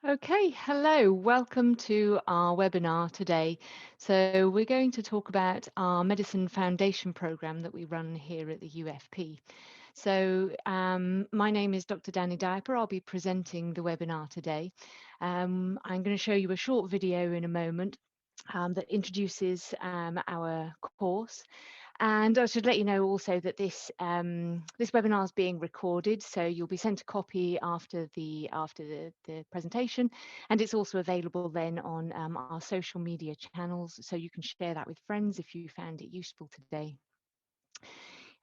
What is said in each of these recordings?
Okay, hello, welcome to our webinar today. So we're going to talk about our Medicine Foundation program that we run here at the UFP. So my name is Dr. Dani Diaper. I'll be presenting the webinar today. I'm going to show you a short video in a moment that introduces our course. And I should let you know also that this webinar is being recorded, so you'll be sent a copy after the presentation, and it's also available then on our social media channels, so you can share that with friends if you found it useful today.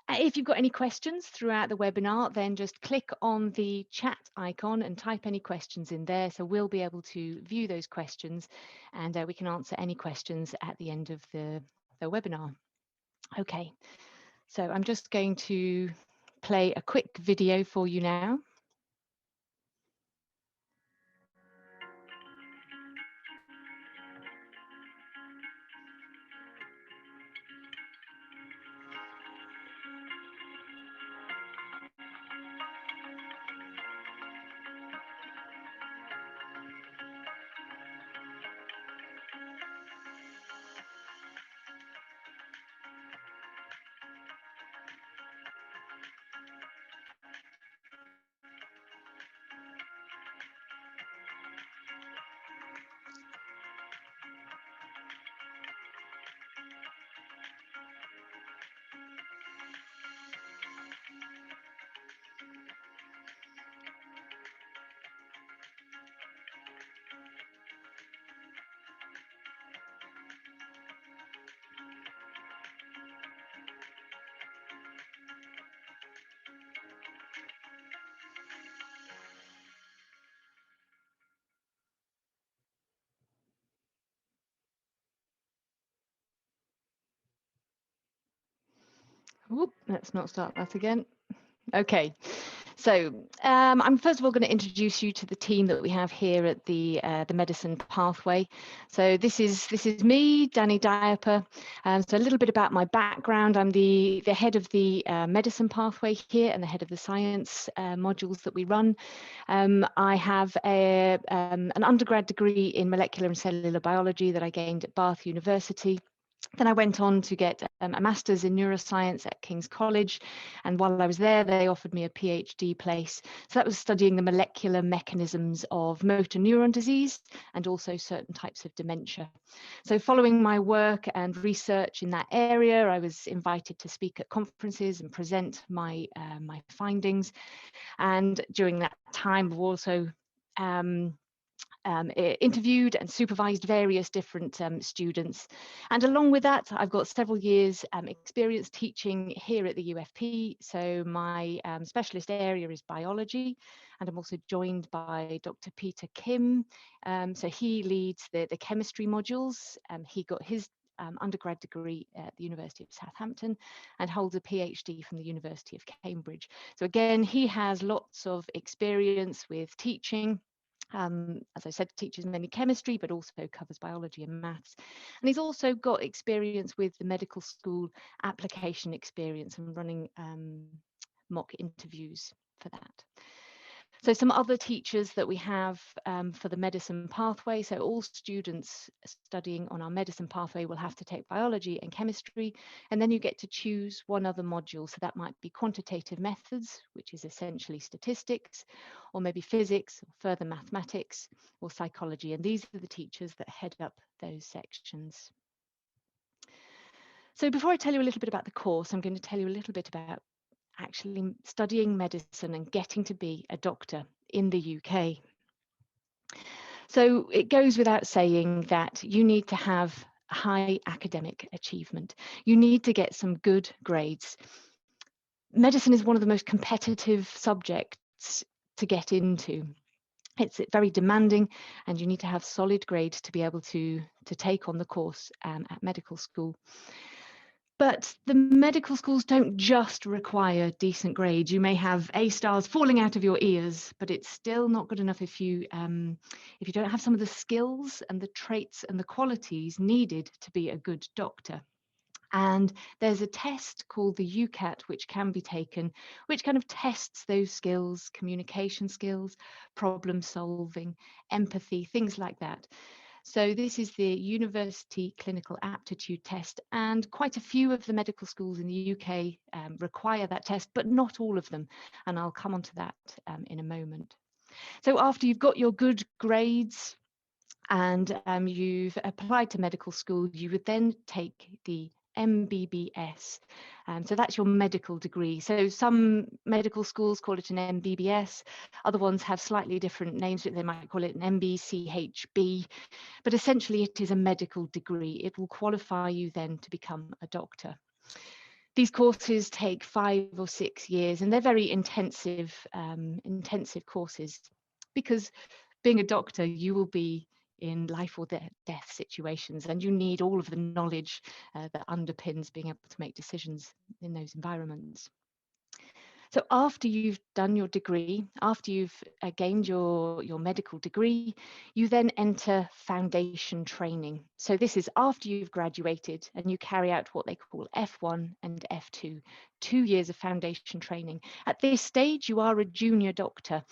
If you've got any questions throughout the webinar, then just click on the chat icon and type any questions in there, so we'll be able to view those questions, and we can answer any questions at the end of the webinar. Okay. So I'm just going to play a quick video for you now. Whoop, let's not start that again. Okay, so I'm first of all going to introduce you to the team that we have here at the Medicine Pathway. So this is me, Dani Diaper. So a little bit about my background. I'm the head of the Medicine Pathway here and the head of the science modules that we run. I have an undergrad degree in molecular and cellular biology that I gained at Bath University. Then I went on to get a master's in neuroscience at King's College, and while I was there they offered me a PhD place. So that was studying the molecular mechanisms of motor neuron disease and also certain types of dementia. So following my work and research in that area, I was invited to speak at conferences and present my findings, and during that time I've also interviewed and supervised various different students. And along with that, I've got several years experience teaching here at the UFP. So my specialist area is biology, and I'm also joined by Dr. Peter Kim. So he leads the chemistry modules. He got his undergrad degree at the University of Southampton and holds a PhD from the University of Cambridge. So again, he has lots of experience with teaching. As I said, teaches mainly chemistry, but also covers biology and maths. And he's also got experience with the medical school application experience and running mock interviews for that. So some other teachers that we have for the medicine pathway. So all students studying on our medicine pathway will have to take biology and chemistry, and then you get to choose one other module. So that might be quantitative methods, which is essentially statistics, or maybe physics, or further mathematics, or psychology. And these are the teachers that head up those sections. So before I tell you a little bit about the course, I'm going to tell you a little bit about actually studying medicine and getting to be a doctor in the UK. So it goes without saying that you need to have high academic achievement. You need to get some good grades. Medicine is one of the most competitive subjects to get into. It's very demanding, and you need to have solid grades to be able to take on the course at medical school. But the medical schools don't just require decent grades. You may have A stars falling out of your ears, but it's still not good enough if you don't have some of the skills and the traits and the qualities needed to be a good doctor. And there's a test called the Ucat, which can be taken, which kind of tests those skills, communication skills, problem solving, empathy, things like that. So this is the University Clinical Aptitude Test, and quite a few of the medical schools in the UK require that test, but not all of them. And I'll come on to that in a moment. So after you've got your good grades and you've applied to medical school, you would then take the MBBS. So that's your medical degree. So some medical schools call it an MBBS. Other ones have slightly different names. They might call it an MBCHB. But essentially, it is a medical degree. It will qualify you then to become a doctor. These courses take 5 or 6 years, and they're very intensive courses, because being a doctor, you will be in life or death situations, and you need all of the knowledge that underpins being able to make decisions in those environments. So after you've done your degree, after you've gained your medical degree, you then enter foundation training. So this is after you've graduated and you carry out what they call F1 and F2, 2 years of foundation training. At this stage, you are a junior doctor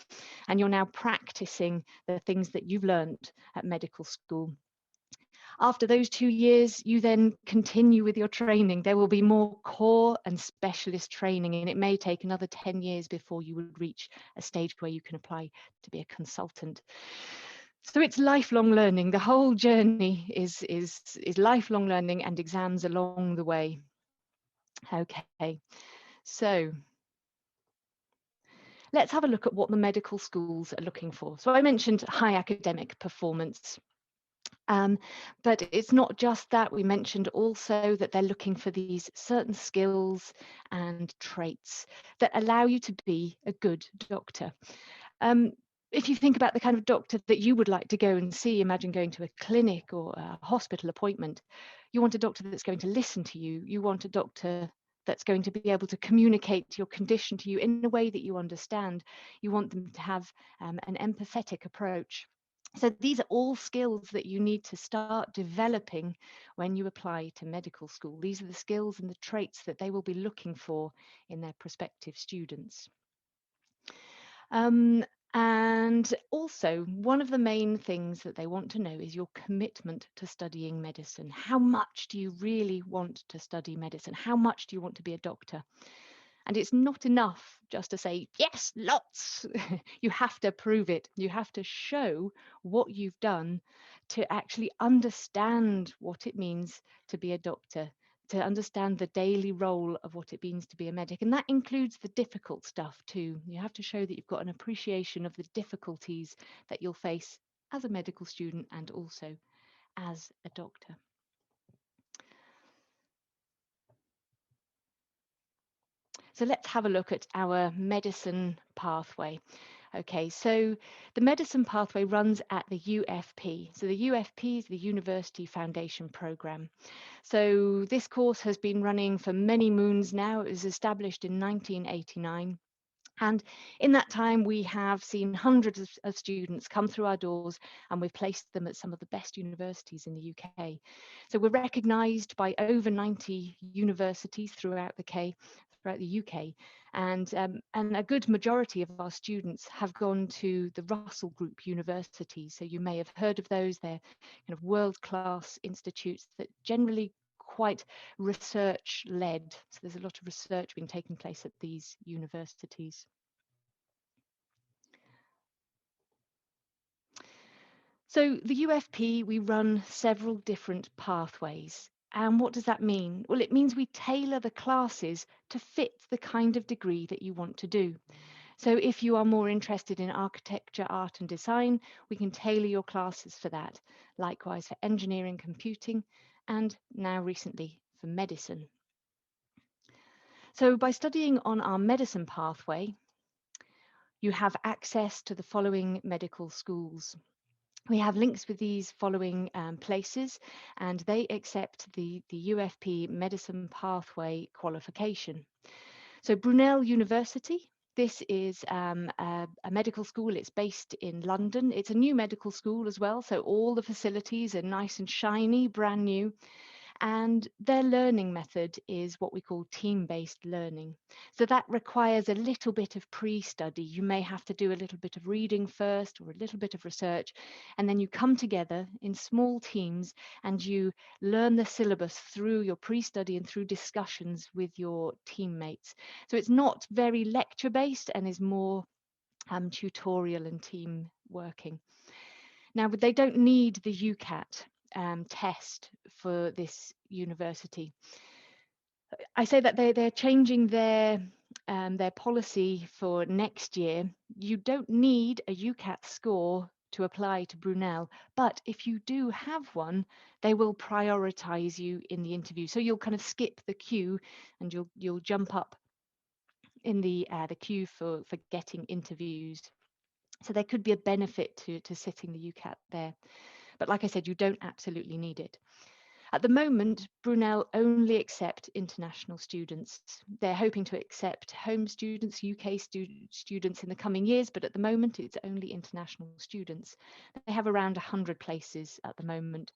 and you're now practicing the things that you've learned at medical school. After those 2 years, you then continue with your training. There will be more core and specialist training, and it may take another 10 years before you would reach a stage where you can apply to be a consultant. So it's lifelong learning. The whole journey is lifelong learning and exams along the way. Okay, so let's have a look at what the medical schools are looking for. So I mentioned high academic performance. But it's not just that. We mentioned also that they're looking for these certain skills and traits that allow you to be a good doctor. If you think about the kind of doctor that you would like to go and see, imagine going to a clinic or a hospital appointment. You want a doctor that's going to listen to you. You want a doctor that's going to be able to communicate your condition to you in a way that you understand. You want them to have an empathetic approach. So these are all skills that you need to start developing when you apply to medical school. These are the skills and the traits that they will be looking for in their prospective students. And also, one of the main things that they want to know is your commitment to studying medicine. How much do you really want to study medicine? How much do you want to be a doctor? And it's not enough just to say, yes, lots. You have to prove it. You have to show what you've done to actually understand what it means to be a doctor, to understand the daily role of what it means to be a medic. And that includes the difficult stuff too. You have to show that you've got an appreciation of the difficulties that you'll face as a medical student and also as a doctor. So let's have a look at our medicine pathway. Okay, so the medicine pathway runs at the UFP. So the UFP is the University Foundation Programme. So this course has been running for many moons now. It was established in 1989. And in that time, we have seen hundreds of students come through our doors, and we've placed them at some of the best universities in the UK. So we're recognised by over 90 universities throughout the UK, and a good majority of our students have gone to the Russell Group universities. So you may have heard of those. They're kind of world-class institutes that generally quite research led. So there's a lot of research being taken place at these universities. So the UFP, we run several different pathways. And what does that mean? Well, it means we tailor the classes to fit the kind of degree that you want to do. So if you are more interested in architecture, art and design, we can tailor your classes for that. Likewise for engineering, computing, and now recently for medicine. So by studying on our medicine pathway, you have access to the following medical schools. We have links with these following places, and they accept the UFP Medicine Pathway qualification. So Brunel University, this is a medical school. It's based in London. It's a new medical school as well, so all the facilities are nice and shiny, brand new. And their learning method is what we call team-based learning. So that requires a little bit of pre-study. You may have to do a little bit of reading first or a little bit of research, and then you come together in small teams and you learn the syllabus through your pre-study and through discussions with your teammates. So it's not very lecture-based and is more tutorial and team working. Now, they don't need the Ucat test for this university. I say that they're changing their policy for next year. You don't need a Ucat score to apply to Brunel, but if you do have one, they will prioritize you in the interview. So you'll kind of skip the queue and you'll jump up in the queue for getting interviews. So there could be a benefit to sitting the Ucat there. But like I said, you don't absolutely need it. At the moment, Brunel only accept international students. They're hoping to accept home students, UK students in the coming years, but at the moment it's only international students. They have around 100 places at the moment.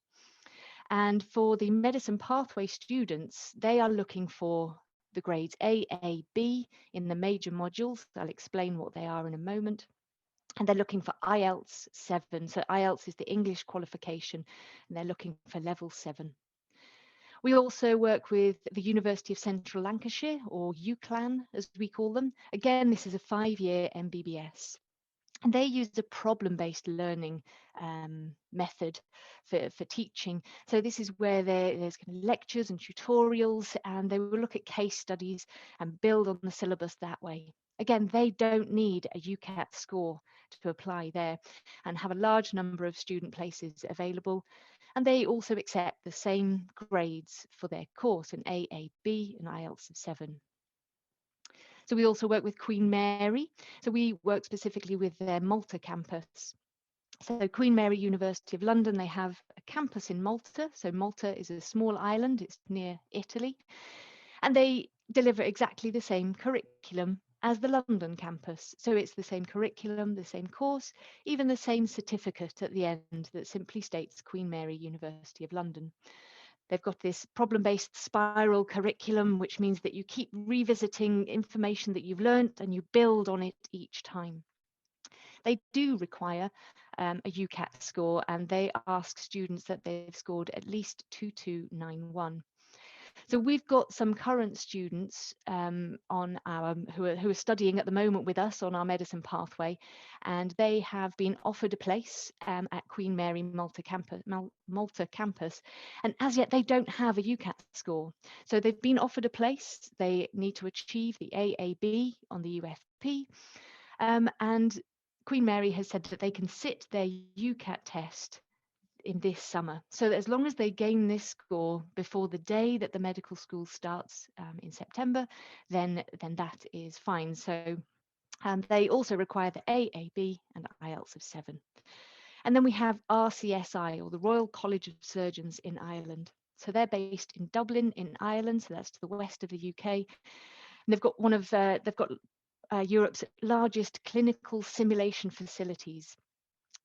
And for the medicine pathway students, they are looking for the grades A, B in the major modules. I'll explain what they are in a moment. And they're looking for IELTS 7. So IELTS is the English qualification, and they're looking for level 7. We also work with the University of Central Lancashire, or UCLan as we call them. Again, this is a 5-year MBBS. And they use a problem-based learning method for teaching. So this is where there's kind of lectures and tutorials, and they will look at case studies and build on the syllabus that way. Again, they don't need a Ucat score to apply there, and have a large number of student places available. And they also accept the same grades for their course, an AAB and IELTS of 7. So we also work with Queen Mary. So we work specifically with their Malta campus. So Queen Mary University of London, they have a campus in Malta. So Malta is a small island, it's near Italy. And they deliver exactly the same curriculum as the London campus. So it's the same curriculum, the same course, even the same certificate at the end that simply states Queen Mary University of London. They've got this problem-based spiral curriculum, which means that you keep revisiting information that you've learned and you build on it each time. They do require a Ucat score, and they ask students that they've scored at least 2291. So we've got some current students on our who are studying at the moment with us on our medicine pathway, and they have been offered a place at Queen Mary Malta campus, and as yet they don't have a Ucat score. So they've been offered a place. They need to achieve the AAB on the UFP, and Queen Mary has said that they can sit their Ucat test in this summer. So as long as they gain this score before the day that the medical school starts in September, then that is fine. So they also require the AAB and IELTS of 7. And then we have RCSI, or the Royal College of Surgeons in Ireland. So they're based in Dublin in Ireland, so that's to the west of the UK. And they've got Europe's largest clinical simulation facilities.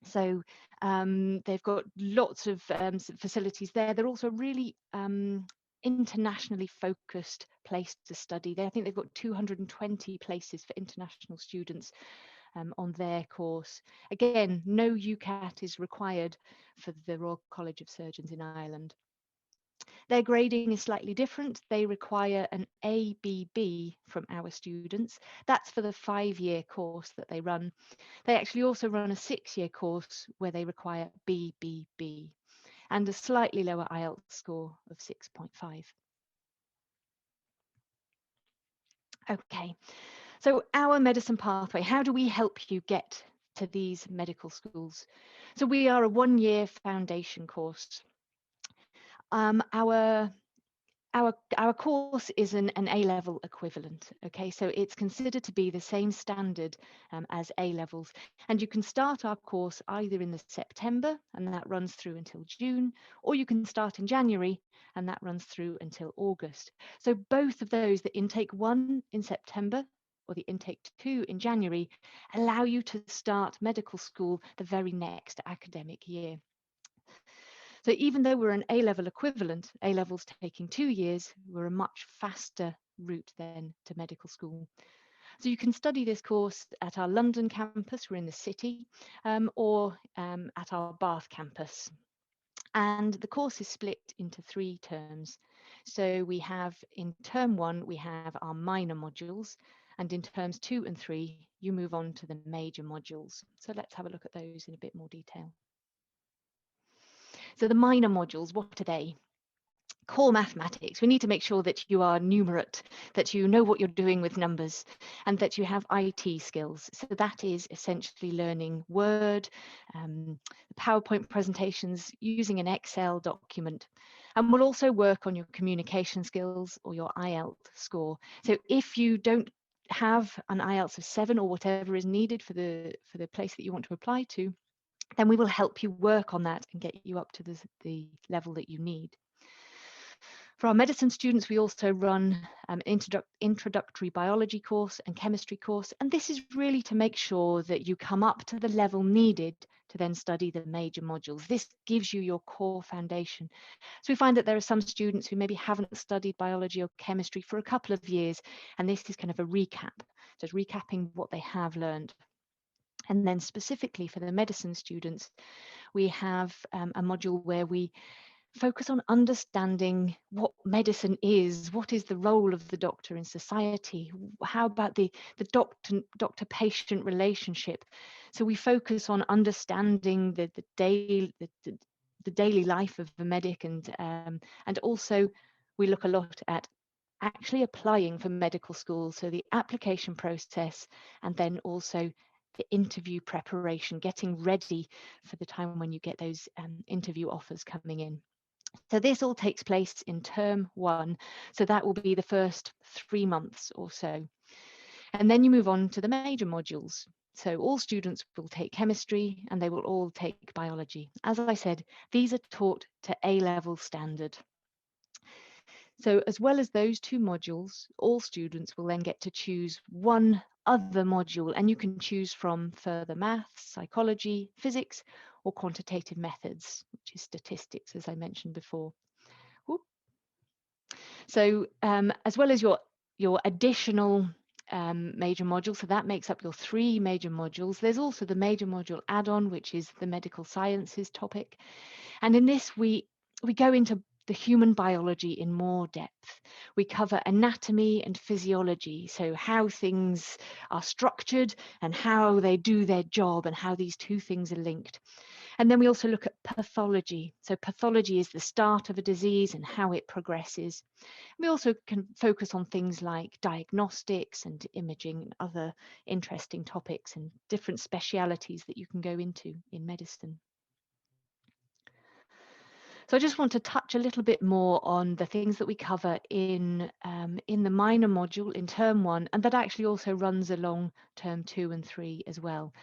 So they've got lots of facilities there. They're also a really internationally focused place to study. I think they've got 220 places for international students on their course. Again, no Ucat is required for the Royal College of Surgeons in Ireland. Their grading is slightly different. They require an ABB from our students. That's for the 5-year course that they run. They actually also run a 6-year course where they require BBB and a slightly lower IELTS score of 6.5. Okay, so our medicine pathway, how do we help you get to these medical schools? So we are a 1-year foundation course. Our course is an A-level equivalent, okay? So it's considered to be the same standard as A-levels. And you can start our course either in the September, and that runs through until June, or you can start in January, and that runs through until August. So both of those, the intake 1 in September or the intake 2 in January, allow you to start medical school the very next academic year. So even though we're an A-level equivalent, A-levels taking 2 years, we're a much faster route then to medical school. So you can study this course at our London campus, we're in the city, or at our Bath campus. And the course is split into 3 terms. So we have, in term 1, we have our minor modules, and in terms 2 and 3, you move on to the major modules. So let's have a look at those in a bit more detail. So the minor modules, what are they? Core mathematics. We need to make sure that you are numerate, that you know what you're doing with numbers, and that you have IT skills. So that is essentially learning Word, PowerPoint presentations, using an Excel document. And we'll also work on your communication skills or your IELTS score. So if you don't have an IELTS of 7 or whatever is needed for the place that you want to apply to, then we will help you work on that and get you up to the level that you need. For our medicine students, we also run an introductory biology course and chemistry course, and this is really to make sure that you come up to the level needed to then study the major modules. This gives you your core foundation. So we find that there are some students who maybe haven't studied biology or chemistry for a couple of years, and this is kind of a recap, just recapping what they have learned. And then specifically for the medicine students, we have a module where we focus on understanding what medicine is, what is the role of the doctor in society, how about the doctor-patient relationship. So we focus on understanding the daily life of the medic, and also we look a lot at actually applying for medical school, so the application process, and then also the interview preparation, getting ready for the time when you get those interview offers coming in. So this all takes place in term 1. So that will be the first 3 months or so. And then you move on to the major modules. So all students will take chemistry and they will all take biology. As I said, these are taught to A-level standard. So as well as those 2 modules, all students will then get to choose one other module, and you can choose from further maths, psychology, physics, or quantitative methods, which is statistics, as I mentioned before. Whoop. So as well as your additional major module, so that makes up your 3 major modules, there's also the major module add-on, which is the medical sciences topic. And in this, we go into the human biology in more depth. We cover anatomy and physiology, so how things are structured and how they do their job and how these 2 things are linked. And then we also look at pathology. So pathology is the start of a disease and how it progresses. We also can focus on things like diagnostics and imaging and other interesting topics and different specialities that you can go into in medicine. So I just want to touch a little bit more on the things that we cover in the minor module in term 1, and that actually also runs along term 2 and 3 as well,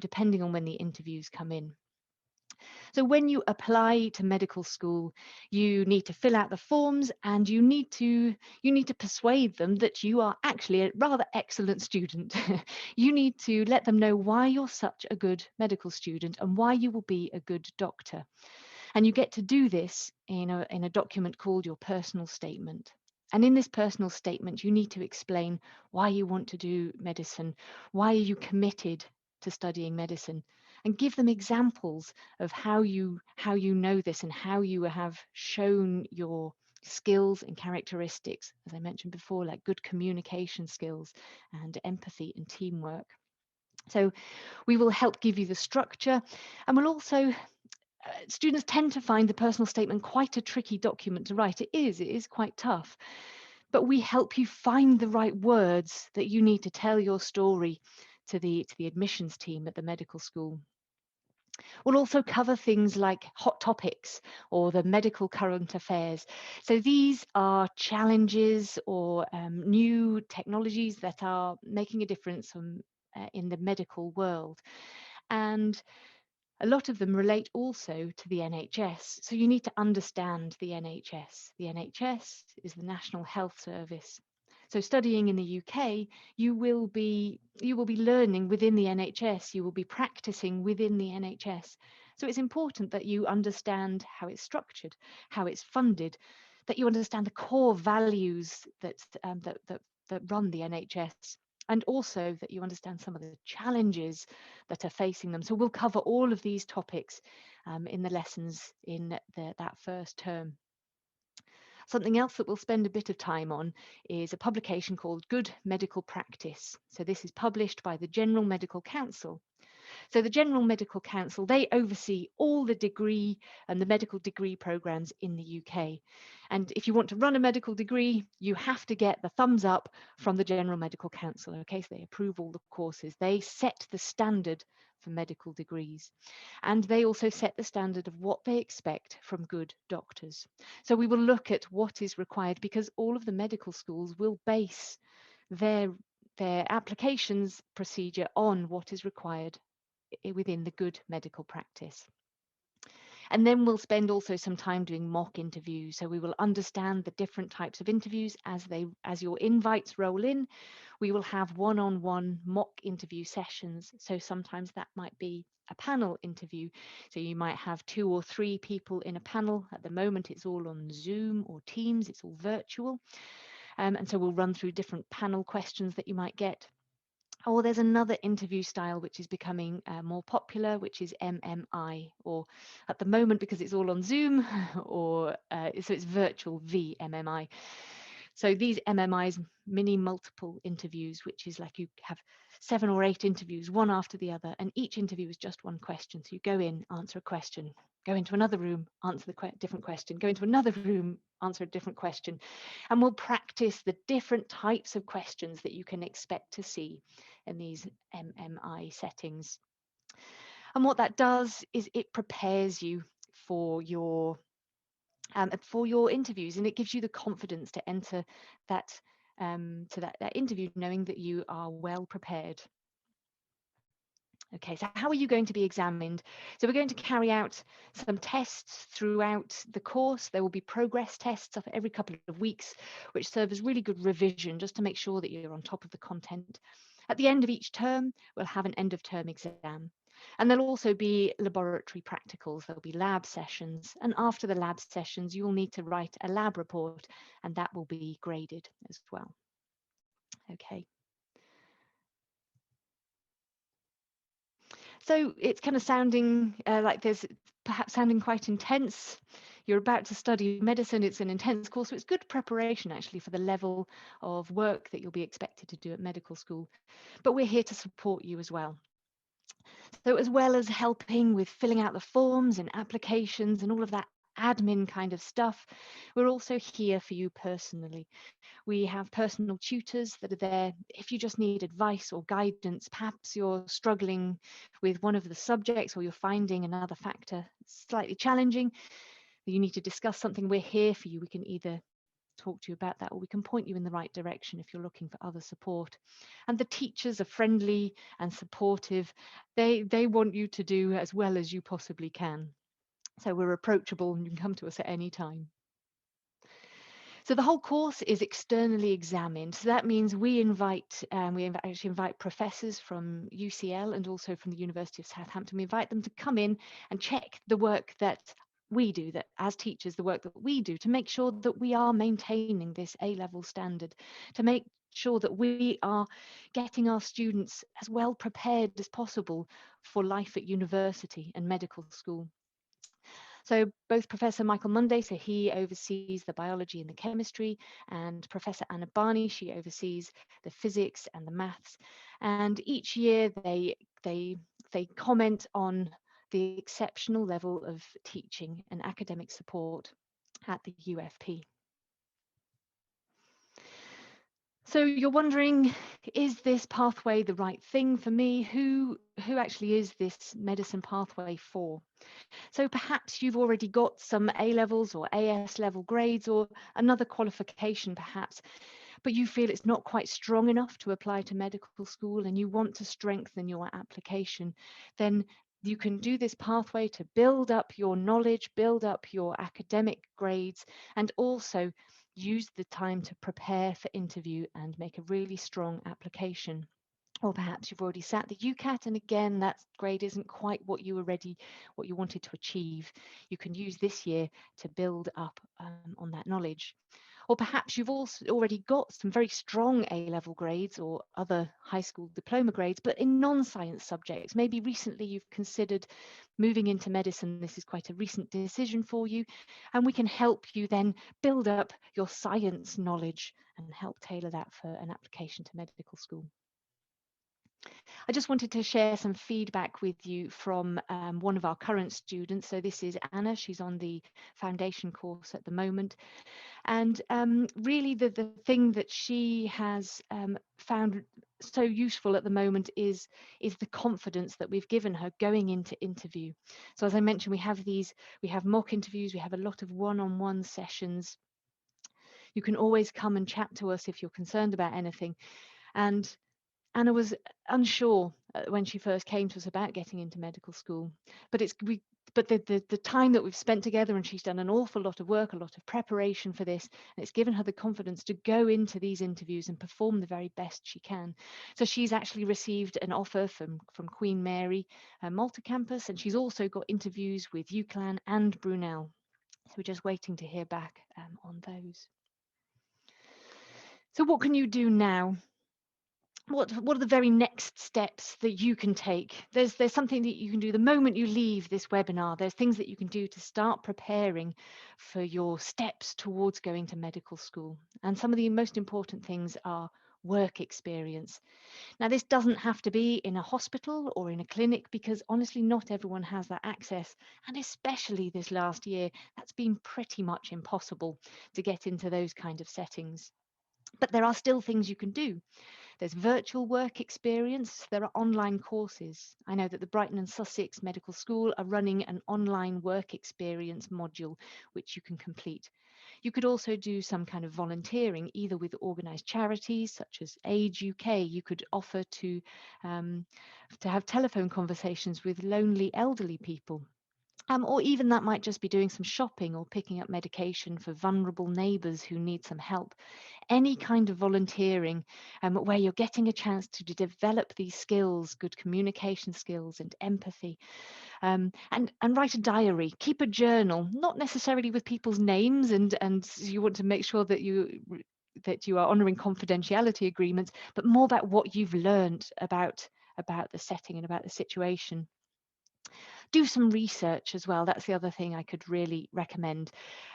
depending on when the interviews come in. So when you apply to medical school, you need to fill out the forms, and you need to persuade them that you are actually a rather excellent student. You need to let them know why you're such a good medical student and why you will be a good doctor. And you get to do this in a document called your personal statement. And in this personal statement, you need to explain why you want to do medicine, why are you committed to studying medicine, and give them examples of how you know this and how you have shown your skills and characteristics, as I mentioned before, like good communication skills and empathy and teamwork. So we will help give you the structure, and we'll also students tend to find the personal statement quite a tricky document to write. It is quite tough, but we help you find the right words that you need to tell your story to the admissions team at the medical school. We'll also cover things like hot topics or the medical current affairs. So these are challenges or new technologies that are making a difference in the medical world. And a lot of them relate also to the NHS. So you need to understand the NHS. The NHS is the National Health Service. So studying in the UK, you will be learning within the NHS. You will be practicing within the NHS. So it's important that you understand how it's structured, how it's funded, that you understand the core values that run the NHS, and also that you understand some of the challenges that are facing them. So we'll cover all of these topics in the lessons in that first term. Something else that we'll spend a bit of time on is a publication called Good Medical Practice. So this is published by the General Medical Council. So the General Medical Council, they oversee all the degree and the medical degree programs in the UK. And if you want to run a medical degree, you have to get the thumbs up from the General Medical Council. Okay, so they approve all the courses. They set the standard for medical degrees. And they also set the standard of what they expect from good doctors. So we will look at what is required, because all of the medical schools will base their applications procedure on what is required within the good medical practice. And then we'll spend also some time doing mock interviews. So we will understand the different types of interviews as your invites roll in. We will have one-on-one mock interview sessions. So sometimes that might be a panel interview. So you might have 2 or 3 people in a panel. At the moment, it's all on Zoom or Teams. It's all virtual. And so we'll run through different panel questions that you might get. Or there's another interview style which is becoming more popular, which is MMI, or at the moment, because it's all on Zoom, or so it's virtual VMMI. So these MMIs, mini multiple interviews, which is like you have 7 or 8 interviews, one after the other, and each interview is just one question. So you go in, answer a question, go into another room, answer the different question, go into another room, answer a different question. And we'll practice the different types of questions that you can expect to see in these MMI settings. And what that does is it prepares you for your interviews, and it gives you the confidence to enter that that interview knowing that you are well prepared. Okay, so how are you going to be examined? So we're going to carry out some tests throughout the course. There will be progress tests every couple of weeks, which serve as really good revision just to make sure that you're on top of the content. At the end of each term, we'll have an end of term exam. And there'll also be laboratory practicals. There'll be lab sessions. And after the lab sessions, you will need to write a lab report, and that will be graded as well. Okay. So it's kind of sounding like there's perhaps sounding quite intense. You're about to study medicine. It's an intense course, so it's good preparation actually for the level of work that you'll be expected to do at medical school. But we're here to support you as well. So as well as helping with filling out the forms and applications and all of that admin kind of stuff, we're also here for you personally. We have personal tutors that are there if you just need advice or guidance. Perhaps you're struggling with one of the subjects, or you're finding another factor slightly challenging. You need to discuss something. We're here for you. We can either talk to you about that, or we can point you in the right direction if you're looking for other support. And the teachers are friendly and supportive. They want you to do as well as you possibly can. So we're approachable, and you can come to us at any time. So the whole course is externally examined. So that means we actually invite professors from UCL and also from the University of Southampton. We invite them to come in and check the work that we do, that as teachers, the work that we do, to make sure that we are maintaining this A-level standard, to make sure that we are getting our students as well prepared as possible for life at university and medical school. So both Professor Michael Munday, so he oversees the biology and the chemistry, and Professor Anna Barney, she oversees the physics and the maths. And each year they comment on the exceptional level of teaching and academic support at the UFP. So you're wondering, is this pathway the right thing for me? Who actually is this medicine pathway for? So perhaps you've already got some A levels or AS level grades, or another qualification perhaps, but you feel it's not quite strong enough to apply to medical school, and you want to strengthen your application. Then you can do this pathway to build up your knowledge, build up your academic grades, and also use the time to prepare for interview and make a really strong application. Or perhaps you've already sat the Ucat, and again, that grade isn't quite what you wanted to achieve. You can use this year to build up on that knowledge. Or perhaps you've also already got some very strong A-level grades or other high school diploma grades, but in non-science subjects. Maybe recently you've considered moving into medicine. This is quite a recent decision for you, and we can help you then build up your science knowledge and help tailor that for an application to medical school. I just wanted to share some feedback with you from one of our current students. So this is Anna. She's on the foundation course at the moment. And really the thing that she has found so useful at the moment is the confidence that we've given her going into interview. So as I mentioned, we have mock interviews, we have a lot of one-on-one sessions. You can always come and chat to us if you're concerned about anything. And Anna was unsure when she first came to us about getting into medical school, but the time that we've spent together, and she's done an awful lot of work, a lot of preparation for this, and it's given her the confidence to go into these interviews and perform the very best she can. So she's actually received an offer from Queen Mary Malta campus, and she's also got interviews with UCLan and Brunel. So we're just waiting to hear back on those. So what can you do now? What are the very next steps that you can take? There's something that you can do the moment you leave this webinar. There's things that you can do to start preparing for your steps towards going to medical school. And some of the most important things are work experience. Now, this doesn't have to be in a hospital or in a clinic, because honestly, not everyone has that access. And especially this last year, that's been pretty much impossible to get into those kind of settings. But there are still things you can do. There's virtual work experience. There are online courses. I know that the Brighton and Sussex Medical School are running an online work experience module, which you can complete. You could also do some kind of volunteering, either with organised charities such as Age UK. You could offer to have telephone conversations with lonely elderly people. Or even that might just be doing some shopping or picking up medication for vulnerable neighbours who need some help. Any kind of volunteering where you're getting a chance to develop these skills, good communication skills and empathy. And write a diary, keep a journal, not necessarily with people's names, and you want to make sure that you are honouring confidentiality agreements, but more about what you've learned about the setting and about the situation. Do some research as well. That's the other thing I could really recommend.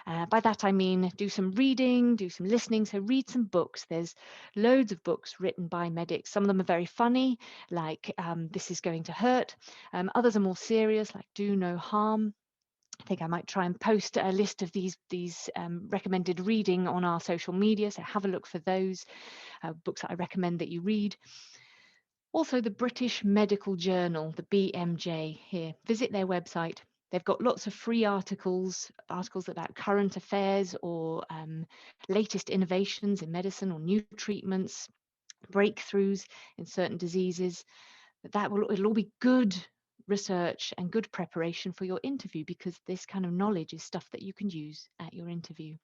By that I mean do some reading, do some listening. So read some books. There's loads of books written by medics. Some of them are very funny, like This Is Going to Hurt. Others are more serious, like Do No Harm. I think I might try and post a list of these recommended reading on our social media. So have a look for those books that I recommend that you read. Also, the British Medical Journal, the BMJ here. Visit their website. They've got lots of free articles about current affairs or latest innovations in medicine or new treatments, breakthroughs in certain diseases. It'll all be good research and good preparation for your interview, because this kind of knowledge is stuff that you can use at your interview.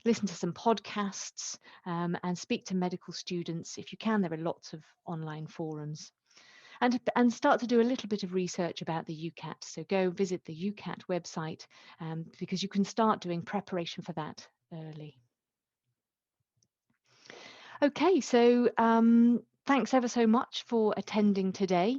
Listen to some podcasts and speak to medical students. If you can, there are lots of online forums. And start to do a little bit of research about the Ucat. So go visit the Ucat website because you can start doing preparation for that early. Okay, so thanks ever so much for attending today.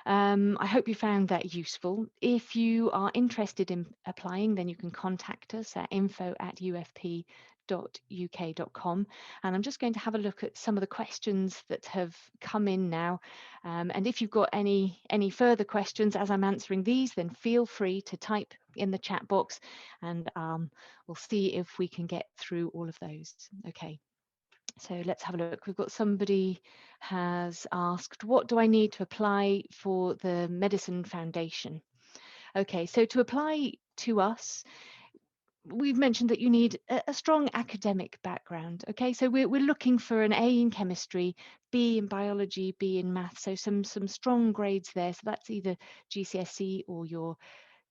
I hope you found that useful. If you are interested in applying, then you can contact us at info@ufp.uk.com. And I'm just going to have a look at some of the questions that have come in now. And if you've got any further questions as I'm answering these, then feel free to type in the chat box, and we'll see if we can get through all of those. Okay. So let's have a look. We've got somebody has asked, what do I need to apply for the Medicine Foundation? Okay, so to apply to us, we've mentioned that you need a strong academic background. Okay, so we're looking for an A in chemistry, B in biology, B in math. So some strong grades there. So that's either GCSE or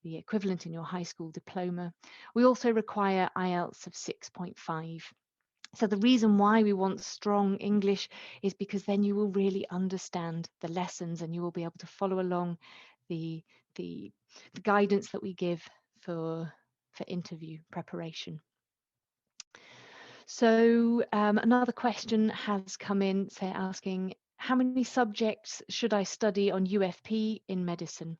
the equivalent in your high school diploma. We also require IELTS of 6.5. So the reason why we want strong English is because then you will really understand the lessons and you will be able to follow along the the, the guidance that we give for interview preparation. So another question has come in, say, asking, how many subjects should I study on UFP in medicine?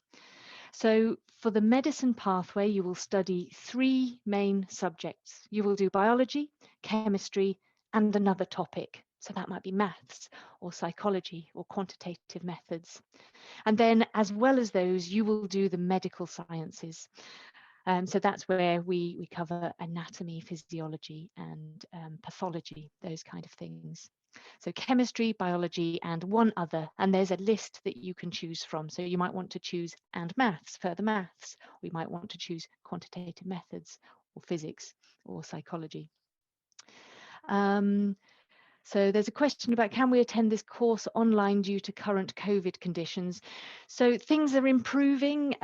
So for the medicine pathway, you will study 3 main subjects. You will do biology, chemistry, and another topic. So that might be maths or psychology or quantitative methods. And then as well as those, you will do the medical sciences. So that's where we cover anatomy, physiology, and pathology, those kind of things. So chemistry, biology, and one other, and there's a list that you can choose from. So you might want to choose and maths, further maths, or you might want to choose quantitative methods, or physics, or psychology. So there's a question about, can we attend this course online due to current COVID conditions? So things are improving,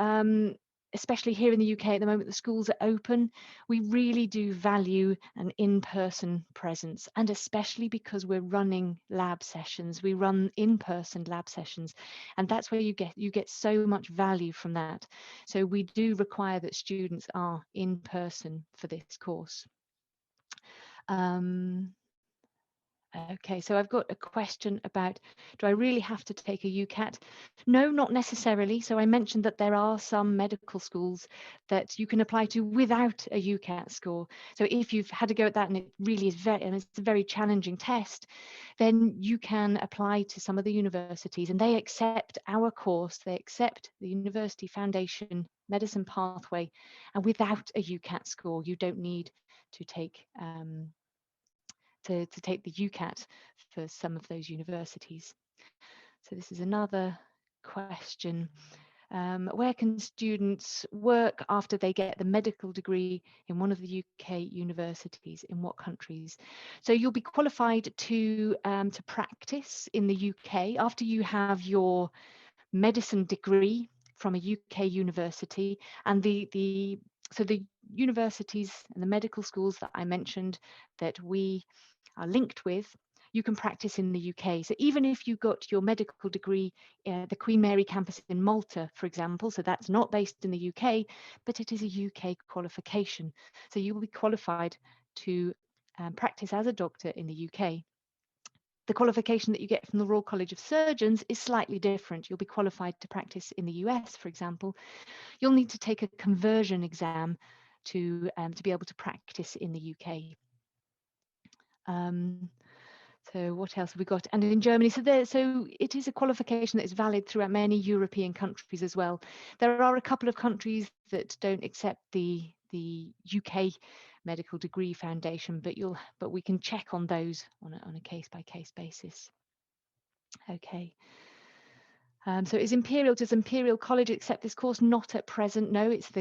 especially here in the UK at the moment. The schools are open. We really do value an in-person presence, and especially because we're running lab sessions. We run in-person lab sessions, and that's where you get so much value from that. So we do require that students are in person for this course. Okay, so I've got a question about, do I really have to take a Ucat? No, not necessarily. So I mentioned that there are some medical schools that you can apply to without a Ucat score. So if you've had to go at that and it really is it's a very challenging test, then you can apply to some of the universities and they accept our course. They accept the University Foundation Medicine Pathway, and without a Ucat score, you don't need to take to take the Ucat for some of those universities. So this is another question. Where can students work after they get the medical degree in one of the UK universities? In what countries? So you'll be qualified to practice in the UK after you have your medicine degree from a UK university, and so the universities and the medical schools that I mentioned that we are linked with, you can practice in the UK. So even if you got your medical degree the Queen Mary campus in Malta, for example, so that's not based in the UK, but it is a UK qualification. So you will be qualified to practice as a doctor in the UK. The qualification that you get from the Royal College of Surgeons is slightly different. You'll be qualified to practice in the US, for example. You'll need to take a conversion exam to be able to practice in the UK. So what else have we got? And in Germany, so it is a qualification that is valid throughout many European countries as well. There are a couple of countries that don't accept the UK medical degree foundation, but we can check on those on a case-by-case basis. Okay. So does Imperial College accept this course? Not at present, no. It's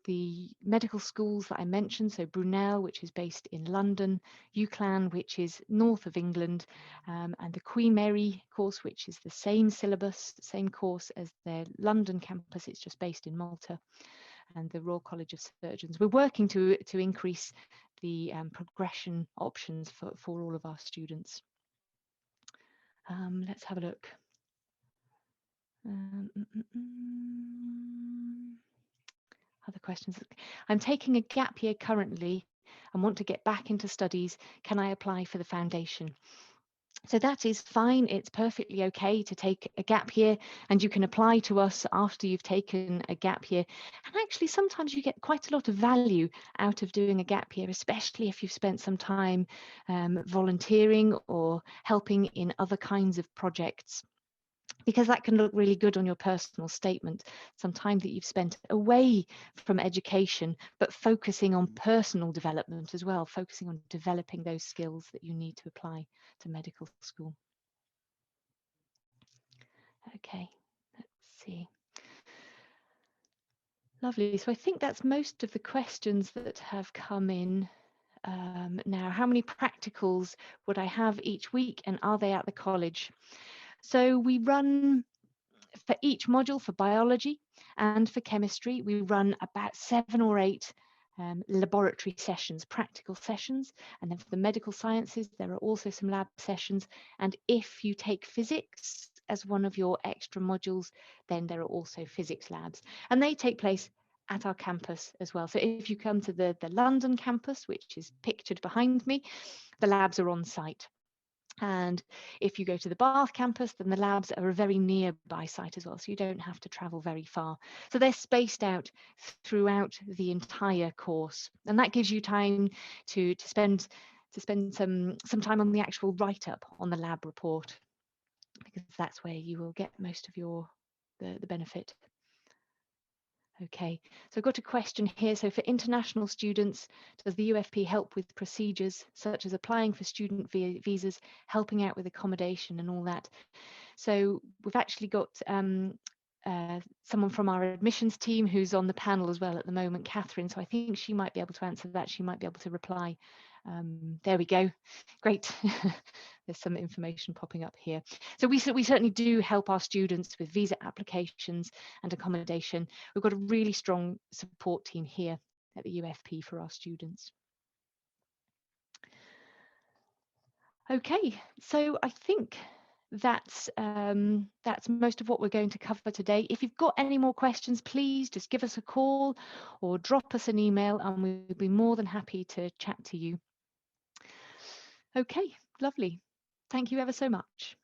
the medical schools that I mentioned, so Brunel, which is based in London, Ucat, which is north of England, and the Queen Mary course, which is the same syllabus, same course as their London campus, it's just based in Malta, and the Royal College of Surgeons. We're working to increase the progression options for all of our students. Let's have a look. Other questions. I'm taking a gap year currently and want to get back into studies. Can I apply for the foundation? So that is fine. It's perfectly okay to take a gap year, and you can apply to us after you've taken a gap year. And actually, sometimes you get quite a lot of value out of doing a gap year, especially if you've spent some time volunteering or helping in other kinds of projects, because that can look really good on your personal statement. Some time that you've spent away from education, but focusing on personal development as well, focusing on developing those skills that you need to apply to medical school. Okay, let's see. Lovely. So I think that's most of the questions that have come in. Now, how many practicals would I have each week, and are they at the college? So we run, for each module, for biology and for chemistry, we run about 7 or 8 laboratory sessions, practical sessions. And then for the medical sciences, there are also some lab sessions. And if you take physics as one of your extra modules, then there are also physics labs. And they take place at our campus as well. So if you come to the London campus, which is pictured behind me, the labs are on site. And if you go to the Bath campus, then the labs are a very nearby site as well, so you don't have to travel very far. So they're spaced out throughout the entire course, and that gives you time to spend some time on the actual write-up on the lab report, because that's where you will get most of the benefit. Okay, so I've got a question here. So for international students, does the UFP help with procedures such as applying for student visas, helping out with accommodation and all that? So we've actually got someone from our admissions team who's on the panel as well at the moment, Catherine. So I think she might be able to answer that. She might be able to reply. There we go. Great. There's some information popping up here. So we certainly do help our students with visa applications and accommodation. We've got a really strong support team here at the UFP for our students. Okay, so I think that's most of what we're going to cover today. If you've got any more questions, please just give us a call or drop us an email, and we'll be more than happy to chat to you. Okay, lovely. Thank you ever so much.